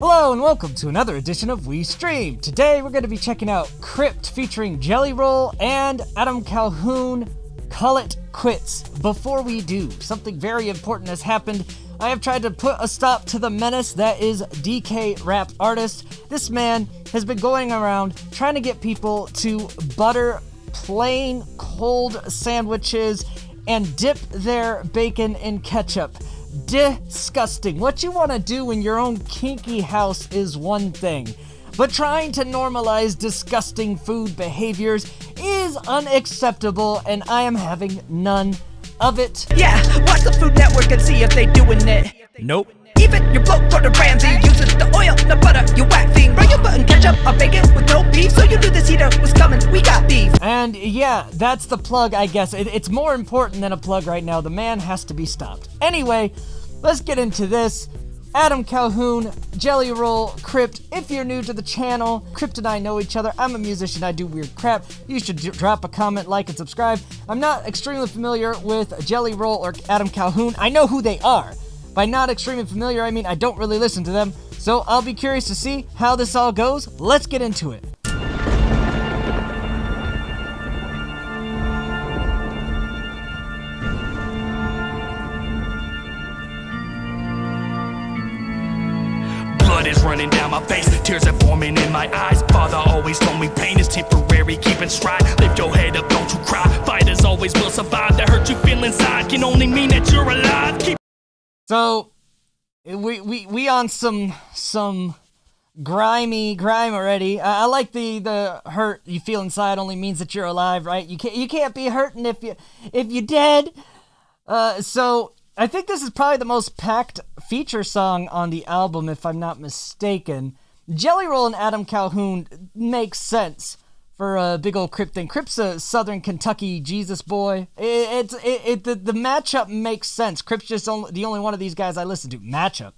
Hello and welcome to another edition of We Stream. Today we're going to be checking out Crypt featuring Jelly Roll and Adam Calhoun, Call It Quits. Before we do, something very important has happened. I have tried to put a stop to the menace that is DK Rap Artist. This man has been going around trying to get people to butter plain cold sandwiches and dip their bacon in ketchup. Disgusting. What you want to do in your own kinky house is one thing, but trying to normalize disgusting food behaviors is unacceptable, and I am having none of it. Yeah, watch the Food Network and see if they doing it. Nope. Even your bloke Gordon Ramsay uses the oil, the butter, you whack thing. Bro, you putting ketchup on bacon with no beef, so you knew this heater was coming, we got beef. And yeah, that's the plug, I guess. It's more important than a plug right now. The man has to be stopped. Anyway, let's get into this. Adam Calhoun, Jelly Roll, Crypt. If you're new to the channel, Crypt and I know each other. I'm a musician, I do weird crap. You should drop a comment, like, and subscribe. I'm not extremely familiar with Jelly Roll or Adam Calhoun. I know who they are. By not extremely familiar, I mean I don't really listen to them. So I'll be curious to see how this all goes. Let's get into it. Blood is running down my face, tears are forming in my eyes. Father always told me pain is temporary, keep in stride. Lift your head up, don't you cry. Fighters always will survive. The hurt you feel inside can only mean that you're alive. So we on some grime already. I like the hurt you feel inside only means that you're alive, right? You can't be hurting if you dead. So I think this is probably the most packed feature song on the album, if I'm not mistaken. Jelly Roll and Adam Calhoun makes sense for a big old Crypt thing. Crypt's a Southern Kentucky Jesus boy. The matchup makes sense. Crypt's just the only one of these guys I listen to. Matchup.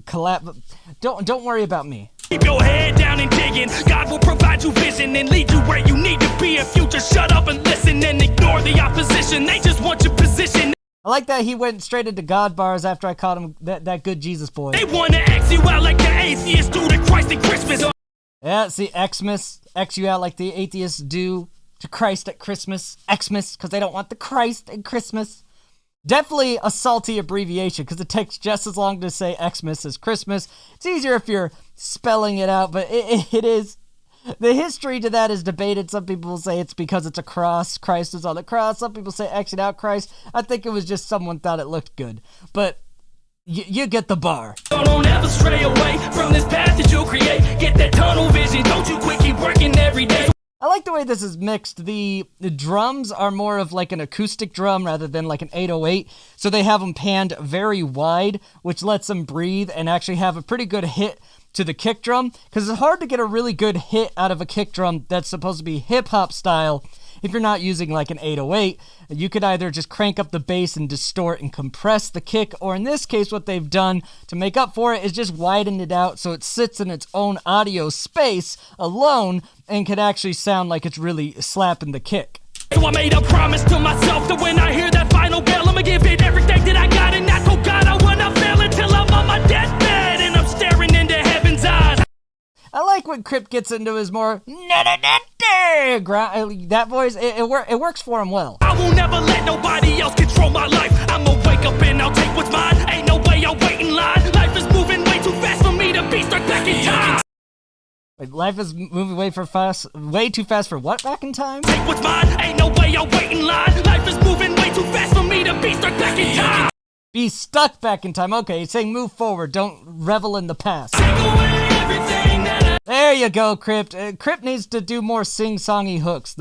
Collab. Don't worry about me. Keep your head down and digging. God will provide you vision and lead you where you need to be. If you just shut up and listen and ignore the opposition, they just want your position. I like that he went straight into God bars after I called him that good Jesus boy. They wanna X you out like the atheists do to Christ and Christmas. Yeah, see, Xmas, X you out like the atheists do to Christ at Christmas. Xmas, because they don't want the Christ at Christmas. Definitely a salty abbreviation, because it takes just as long to say Xmas as Christmas. It's easier if you're spelling it out, but it is. The history to that is debated. Some people say it's because it's a cross. Christ is on the cross. Some people say X it out Christ. I think it was just someone thought it looked good. But you get the bar. Don't ever stray away from this path that you'll create. Get that tunnel vision. Don't you quit, keep working every day. I like the way this is mixed. The drums are more of like an acoustic drum rather than like an 808. So they have them panned very wide, which lets them breathe and actually have a pretty good hit to the kick drum, because it's hard to get a really good hit out of a kick drum that's supposed to be hip-hop style if you're not using like an 808. You could either just crank up the bass and distort and compress the kick, or in this case what they've done to make up for it is just widen it out so it sits in its own audio space alone and can actually sound like it's really slapping the kick. So I made a promise to myself that when I hear that final bell, I'ma give it everything that I got, and I told God I wanna fail until I'm on my deathbed and I'm staring into heaven's eyes. I like when Crypt gets into his more that voice. It works for him well. I will never let nobody else control my life. I'ma wake up and I'll take what's mine. Ain't no way I'll wait in line. Life is moving way too fast for me to be stuck back in time. Wait, life is moving way too fast for what back in time? Take what's mine. Ain't no way I'll wait in line. Life is moving way too fast for me to be stuck back in time. Be stuck back in time. Okay, he's saying move forward. Don't revel in the past. Take away everything that there you go, Crypt. Crypt needs to do more sing-songy hooks.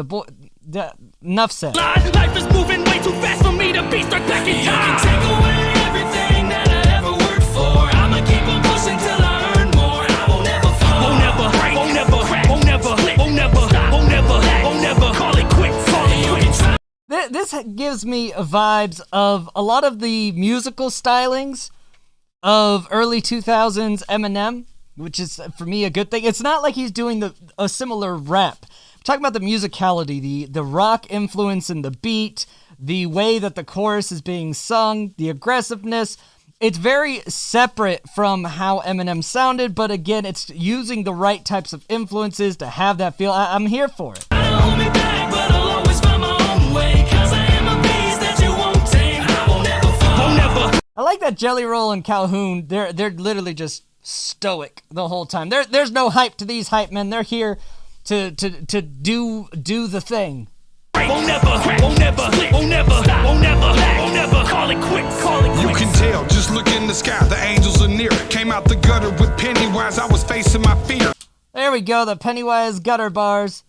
Enough said. Life is moving way too fast for me to be stuck back in time. Take away everything that I ever worked for. I'ma keep on pushing till I earn more. I won't ever fall. Won't never break. Won't never crack. Won't never split. Won't never stop. Won't never lag. Won't never call it quits. Call it quits. This gives me vibes of a lot of the musical stylings of early 2000s Eminem, which is, for me, a good thing. It's not like he's doing a similar rap. I'm talking about the musicality, the rock influence in the beat, the way that the chorus is being sung, the aggressiveness. It's very separate from how Eminem sounded, but again, it's using the right types of influences to have that feel. I'm here for it. I don't hold me back, but I'll always find my own way. 'Cause I am a beast that you won't tame. I won't ever fall. Won't ever. I like that Jelly Roll and Calhoun, they're literally just stoic the whole time. There's no hype to these hype men. They're here to do the thing. Won't never, won't never, won't never, won't never, won't never. Call it quits, call it quits. You can tell, just look in the sky, the angels are near. Came out the gutter with Pennywise, I was facing my fear. There we go, the Pennywise gutter bars.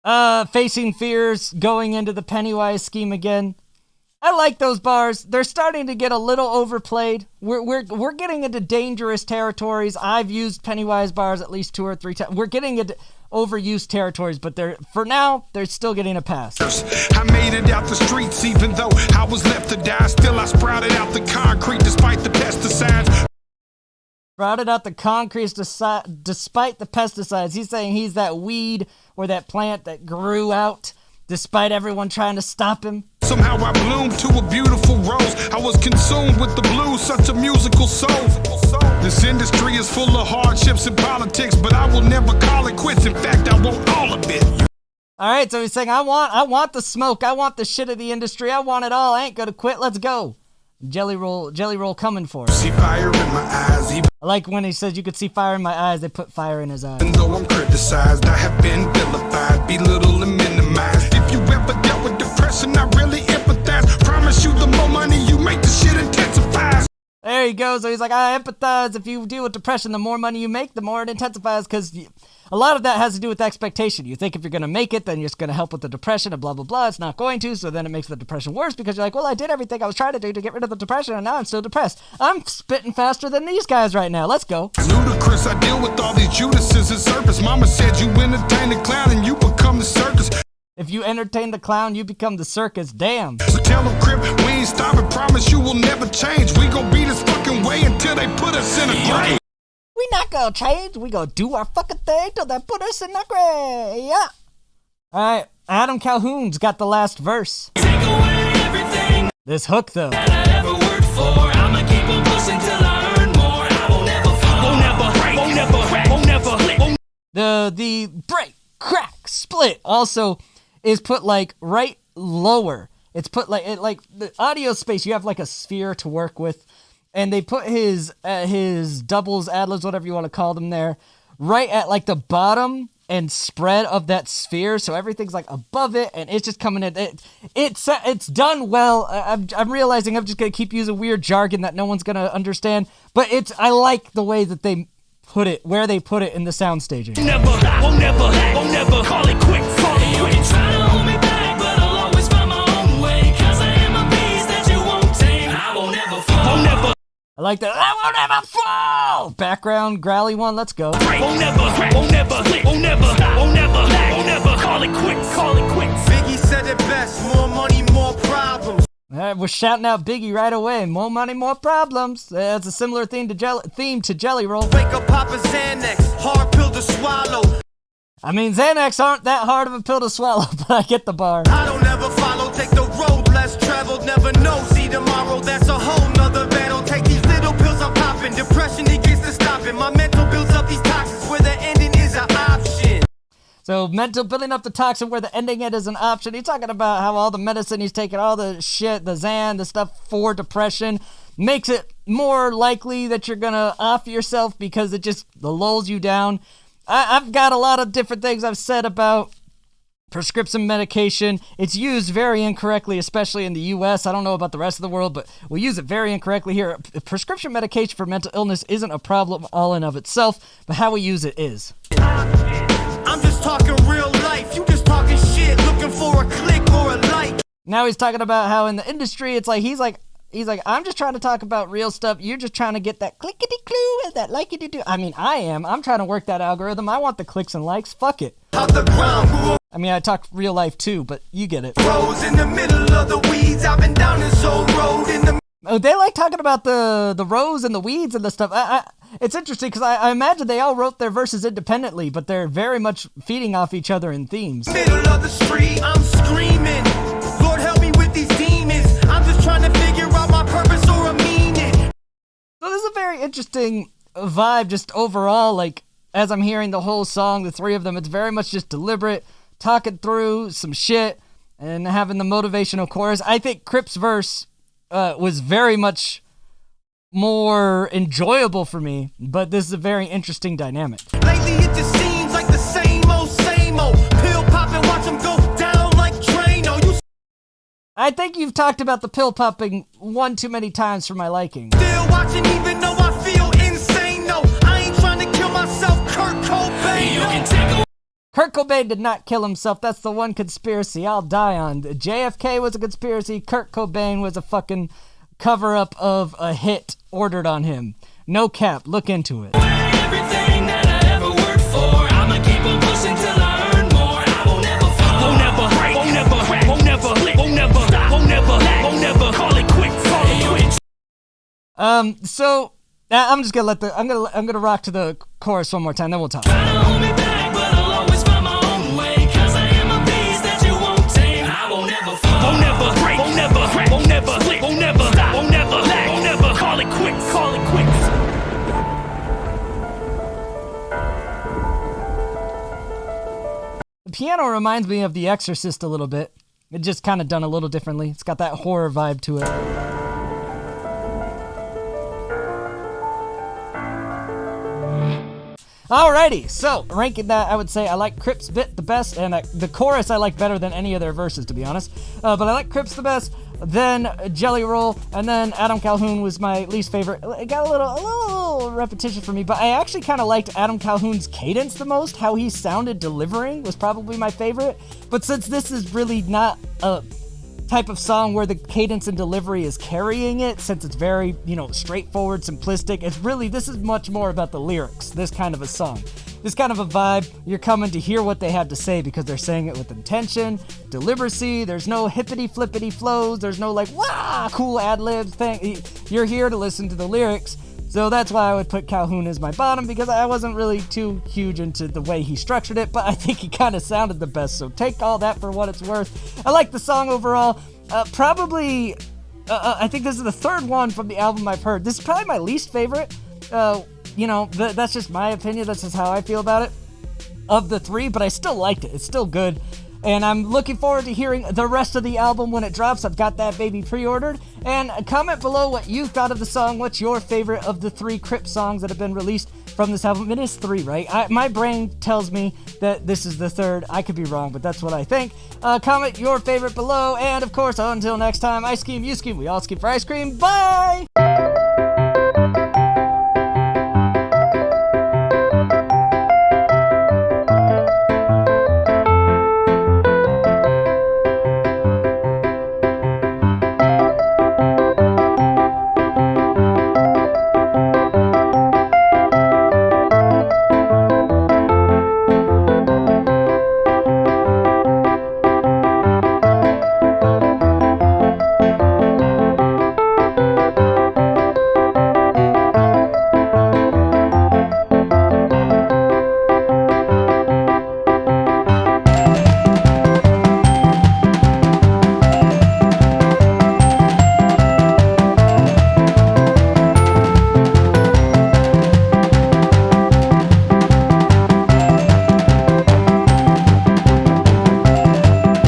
Facing fears, going into the Pennywise scheme again. I like those bars. They're starting to get a little overplayed. We're getting into dangerous territories. I've used Pennywise bars at least 2 or 3 times. We're getting into overused territories, but for now, they're still getting a pass. I made it out the streets, even though I was left to die. Still, I sprouted out the concrete despite the pesticides. Sprouted out the concrete despite the pesticides. He's saying he's that weed or that plant that grew out despite everyone trying to stop him. Somehow I bloomed to a beautiful rose. I was consumed with the blues, such a musical soul. This industry is full of hardships and politics, but I will never call it quits. In fact, I want all of it. All right, so he's saying, I want the smoke. I want the shit of the industry. I want it all. I ain't gonna quit. Let's go. Jelly Roll coming for us. See fire in my eyes, even I like when he says you could see fire in my eyes. They put fire in his eyes. though I'm criticized. I have been vilified, belittled and minimized. If you ever dealt with depression, I really empathize. Promise you, the more money you make, the shit intensifies. There he goes. So he's like, I empathize. If you deal with depression, the more money you make, the more it intensifies, because a lot of that has to do with expectation. You think if you're going to make it, then it's going to help with the depression and blah, blah, blah. It's not going to, so then it makes the depression worse because you're like, well, I did everything I was trying to do to get rid of the depression, and now I'm still depressed. I'm spitting faster than these guys right now. Let's go. Ludicrous, I deal with all these Judases in service. Mama said you entertain the clown and you become the circus. If you entertain the clown, you become the circus. Damn. So tell them, Crypt, we ain't stopping. Promise you will never change. We gon' be this fucking way until they put us in a grave. We not gonna change. We gonna do our fucking thing till they put us in the grave. Yeah. All right. Adam Calhoun's got the last verse. Take away everything This hook, though. that I ever worked for. I'ma keep on pushing till I earn more. I won't ever fall. Won't ever break. Won't ever crack. Won't ever won't. The break, crack, split also is put like right lower. It's put like the audio space. You have like a sphere to work with, and they put his doubles, ad-libs, whatever you want to call them there, right at like the bottom and spread of that sphere. So everything's like above it, and it's just coming in. It's done well. I'm realizing I'm just gonna keep using weird jargon that no one's gonna understand, but I like the way that they put it, where they put it in the sound staging. Never, won't never, won't never. Call it quits, call it quits. You can try to hold me back, but I'll always find my own way. 'Cause I am a beast that you won't tame. I won't ever fall. Won't never. I like that. I won't ever fall. Background growly one. Let's go. Won't never, won't never, won't never, won't never, won't never. Call it quits, call it quits. Biggie said it best, more money, more problems. We're shouting out Biggie right away. More money, more problems. That's a similar theme to Jelly Roll. Wake up, pop a Xanax, hard pill to swallow. I mean, Xanax aren't that hard of a pill to swallow, but I get the bar. I don't ever follow, take the road less traveled, never know. See tomorrow, that's a whole nother battle. Take these little pills I'm popping, depression it gets to stopping. My mental builds up these toxins where the ending is an option. So mental building up the toxin where the ending it is an option. He's talking about how all the medicine he's taking, all the shit, the Xan, the stuff for depression, makes it more likely that you're gonna off yourself because it just lulls you down. I've got a lot of different things I've said about prescription medication. It's used very incorrectly, especially in the U.S. I don't know about the rest of the world, but we use it very incorrectly here. Prescription medication for mental illness isn't a problem all in of itself, but how we use it is. I'm just talking real life, you just talking shit, looking for a click or a like. Now he's talking about how in the industry, it's like, he's like, I'm just trying to talk about real stuff. You're just trying to get that clickety-clue and that likety-do. I mean, I'm trying to work that algorithm. I want the clicks and likes. Fuck it. Out the ground, who I mean, I talk real life too, but you get it. rose in the middle of the weeds. I've been down this old road in the Oh, they like talking about the rows and the weeds and the stuff. It's interesting because I imagine they all wrote their verses independently, but they're very much feeding off each other in themes. middle of the street. I'm screaming, Lord help me with these demons. I'm just trying to figure out my purpose or a meaning. very interesting vibe just overall. Like, as I'm hearing the whole song, the three of them, it's very much just deliberate, talking through some shit and having the motivational chorus. I think Crypt's verse was very much more enjoyable for me, but this is a very interesting dynamic. Lately it just seems like the same old, same old. Pill popping, watch them go down like Drano. You I think you've talked about the pill popping one too many times for my liking. still watching even though I feel insane. No, I ain't trying to kill myself, Kurt Cobain. You can take a Kurt Cobain did not kill himself. That's the one conspiracy I'll die on. JFK was a conspiracy. Kurt Cobain was a fucking cover-up of a hit ordered on him. No cap. Look into it. everything that I ever worked for. I'ma keep on pushing till I earn more. I won't ever fall. Won't never break. Won't never crack. Won't never split. Won't never stop. Won't never lack. Won't never call it quits. Call it quits. So I'm just gonna I'm gonna rock to the chorus one more time, then we'll talk. Try to hold me back, but I'll always find my own way. 'Cause I am a beast that you won't tame. I won't ever fall. Won't never break. Won't never crack. Won't never split. Won't never stop. Won't never lack. Won't never call it quits. Call it quits. The piano reminds me of The Exorcist a little bit. It just kind of done a little differently. It's got that horror vibe to it. Alrighty, so ranking that, I would say I like Crypt's bit the best, and the chorus I like better than any of their verses, to be honest. But I like Crypt's the best, then Jelly Roll, and then Adam Calhoun was my least favorite. It got a little repetition for me, but I actually kind of liked Adam Calhoun's cadence the most. How he sounded delivering was probably my favorite. But since this is really not a type of song where the cadence and delivery is carrying it, since it's very, straightforward, simplistic, this is much more about the lyrics, this kind of a song. This kind of a vibe, you're coming to hear what they have to say because they're saying it with intention, deliberacy, there's no hippity-flippity flows, there's no cool ad-lib thing. You're here to listen to the lyrics. So that's why I would put Calhoun as my bottom, because I wasn't really too huge into the way he structured it, but I think he kind of sounded the best, so take all that for what it's worth. I like the song overall. I think this is the third one from the album I've heard. This is probably my least favorite. That's just my opinion. That's just how I feel about it. Of the three, but I still liked it. It's still good. And I'm looking forward to hearing the rest of the album when it drops. I've got that baby pre-ordered. And comment below what you thought of the song. What's your favorite of the 3 Crypt songs that have been released from this album? It is 3, right? My brain tells me that this is the 3rd. I could be wrong, but that's what I think. Comment your favorite below. And of course, until next time, I scheme, you scheme, we all scheme for ice cream. Bye!